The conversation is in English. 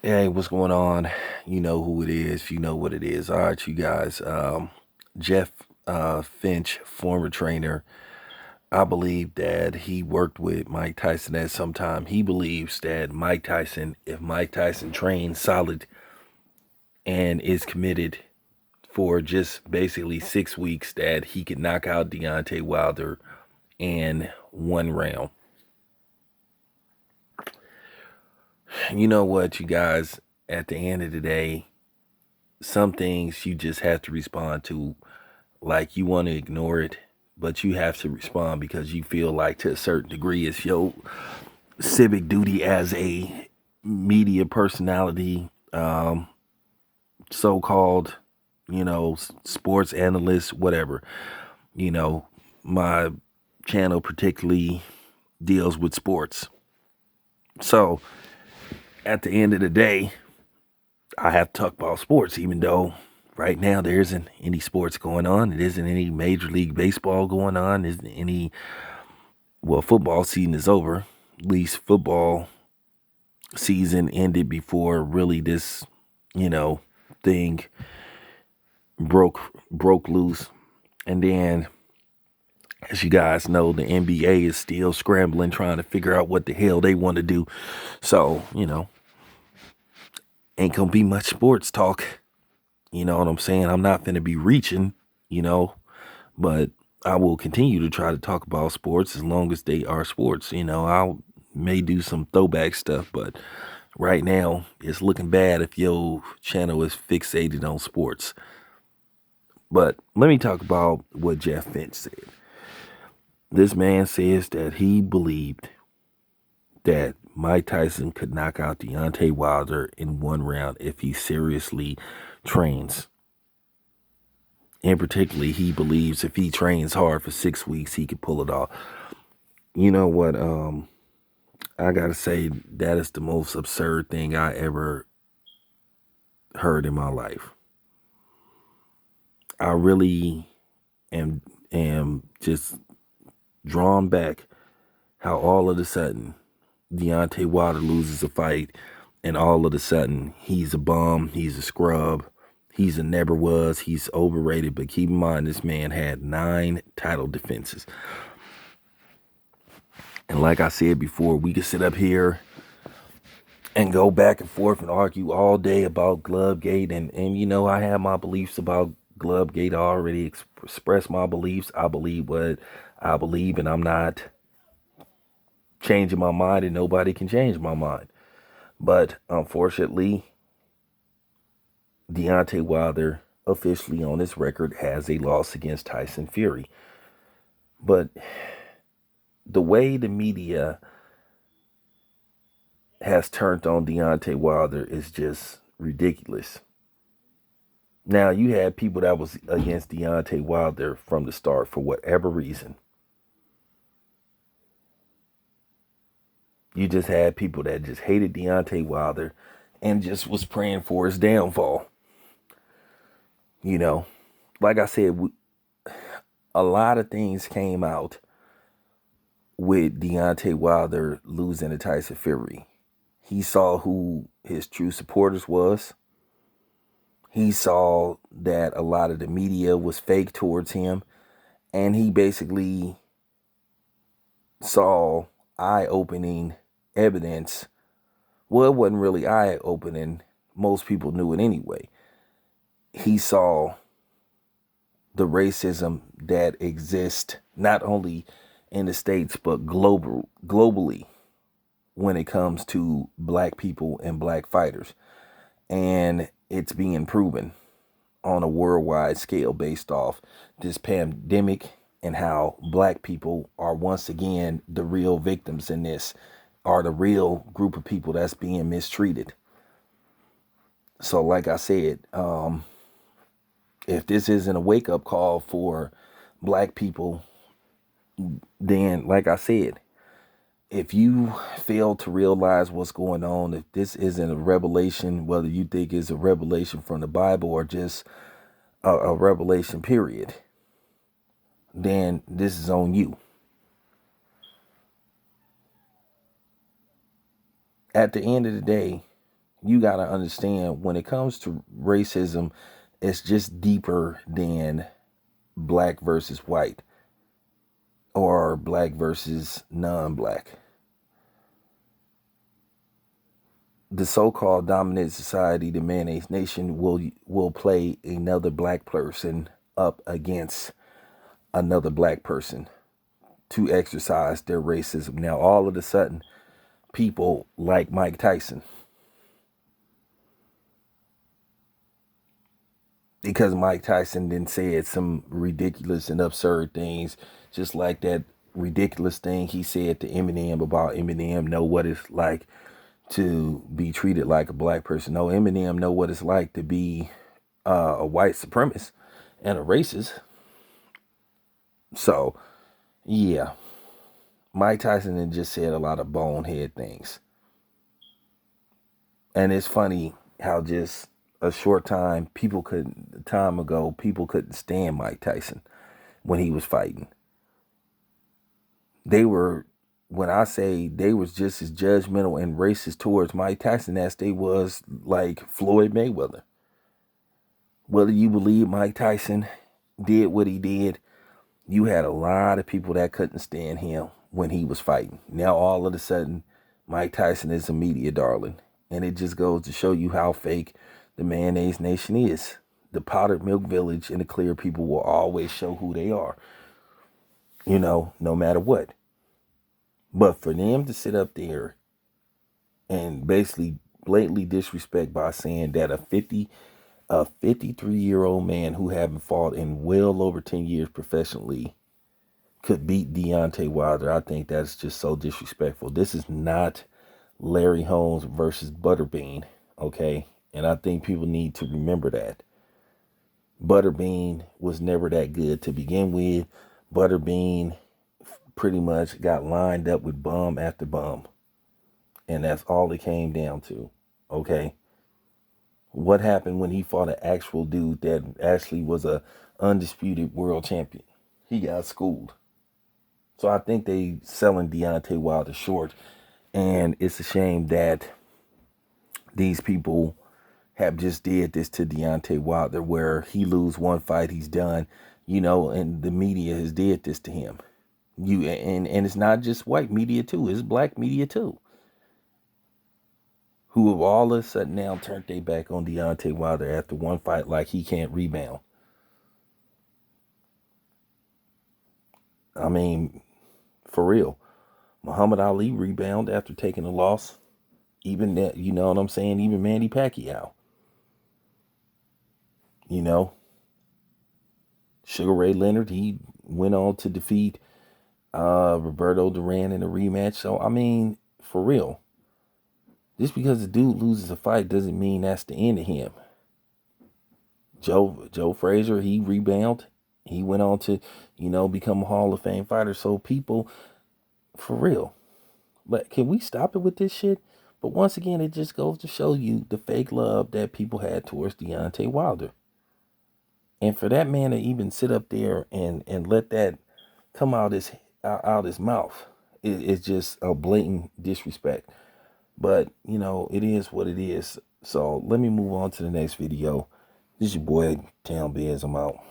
Hey, what's going on? You know who it is. You know what it is. All right, you guys. Jeff Finch, former trainer. I believe that he worked with Mike Tyson at some time. He believes that Mike Tyson, if Mike Tyson trains solid and is committed for just basically 6 weeks, that he could knock out Deontay Wilder in one round. You know what, you guys? At the end of the day, some things you just have to respond to. Like, you want to ignore it, but you have to respond because you feel like, to a certain degree, it's your civic duty as a media personality, so-called, sports analyst, whatever. You know, my channel particularly deals with sports. So at the end of the day, I have to talk about sports, even though right now there isn't any sports going on. It isn't any Major League Baseball going on. There isn't any, well, football season is over. At least football season ended before really this, you know, thing broke loose. And then, as you guys know, the NBA is still scrambling, trying to figure out what the hell they want to do. So, ain't gonna be much sports talk. You know what I'm saying? I'm not gonna be reaching, you know, but I will continue to try to talk about sports as long as they are sports. I may do some throwback stuff, but right now it's looking bad if your channel is fixated on sports. But let me talk about what Jeff Finch said. This man says that he believed that Mike Tyson could knock out Deontay Wilder in one round if he seriously trains. And particularly, he believes if he trains hard for 6 weeks, he could pull it off. You know what? I gotta say that is the most absurd thing I ever heard in my life. I really am just drawn back how all of a sudden Deontay Wilder loses a fight, and all of a sudden he's a bum, he's a scrub, he's a never was, he's overrated. But keep in mind, this man had 9 title defenses. And like I said before, we could sit up here and go back and forth and argue all day about Glovegate. And I have my beliefs about Glovegate. I already expressed my beliefs. I believe what I believe, and I'm not changing my mind, and nobody can change my mind. But unfortunately, Deontay Wilder officially on his record has a loss against Tyson Fury. But the way the media has turned on Deontay Wilder is just ridiculous. Now, you had people that was against Deontay Wilder from the start for whatever reason. You just had people that just hated Deontay Wilder and just was praying for his downfall. Like I said, a lot of things came out with Deontay Wilder losing to Tyson Fury. He saw who his true supporters was. He saw that a lot of the media was fake towards him. And he basically saw eye-opening evidence. Well, it wasn't really eye-opening. Most people knew it anyway. He saw the racism that exists not only in the States but globally when it comes to black people and black fighters. And it's being proven on a worldwide scale based off this pandemic and how black people are once again the real victims in this, are the real group of people that's being mistreated. So like I said, if this isn't a wake-up call for black people, then like I said, if you fail to realize what's going on, if this isn't a revelation, whether you think it's a revelation from the Bible or just a revelation period, then this is on you. At the end of the day, You got to understand when it comes to racism, it's just deeper than black versus white or black versus non-black. The so-called dominant society, the mayonnaise nation, will play another black person up against another black person to exercise their racism. Now, all of a sudden, people like Mike Tyson, because Mike Tyson then said some ridiculous and absurd things, just like that ridiculous thing he said to Eminem about Eminem know what it's like to be treated like a black person. No, Eminem know what it's like to be a white supremacist and a racist. So, yeah, Mike Tyson then just said a lot of bonehead things. And it's funny how just a short time ago people couldn't stand Mike Tyson when he was fighting. They were, when I say they was just as judgmental and racist towards Mike Tyson as they was like Floyd Mayweather. Whether you believe Mike Tyson did what he did, you had a lot of people that couldn't stand him when he was fighting. Now all of a sudden, Mike Tyson is a media darling. And it just goes to show you how fake the mayonnaise nation is. The powdered milk village and the clear people will always show who they are, no matter what. But for them to sit up there and basically blatantly disrespect by saying that a 53-year-old man who haven't fought in well over 10 years professionally could beat Deontay Wilder, I think that's just so disrespectful. This is not Larry Holmes versus Butterbean, okay? And I think people need to remember that. Butterbean was never that good to begin with. Butterbean pretty much got lined up with bum after bum. And that's all it came down to, okay? What happened when he fought an actual dude that actually was a undisputed world champion? He got schooled. So I think they selling Deontay Wilder short. And it's a shame that these people have just did this to Deontay Wilder, where he lose one fight, he's done, and the media has did this to him. And it's not just white media too, it's black media too, who have all of a sudden now turned their back on Deontay Wilder after one fight like he can't rebound. I mean, for real. Muhammad Ali rebound after taking a loss. Even that, you know what I'm saying? Even Manny Pacquiao. Sugar Ray Leonard, he went on to defeat Roberto Duran in a rematch. So, I mean, for real. Just because the dude loses a fight doesn't mean that's the end of him. Joe Frazier, he rebounded. He went on to, become a Hall of Fame fighter. So people, for real. But can we stop it with this shit? But once again, it just goes to show you the fake love that people had towards Deontay Wilder. And for that man to even sit up there and let that come out his mouth, it's just a blatant disrespect. But, it is what it is. So let me move on to the next video. This is your boy, Town Biz. I'm out.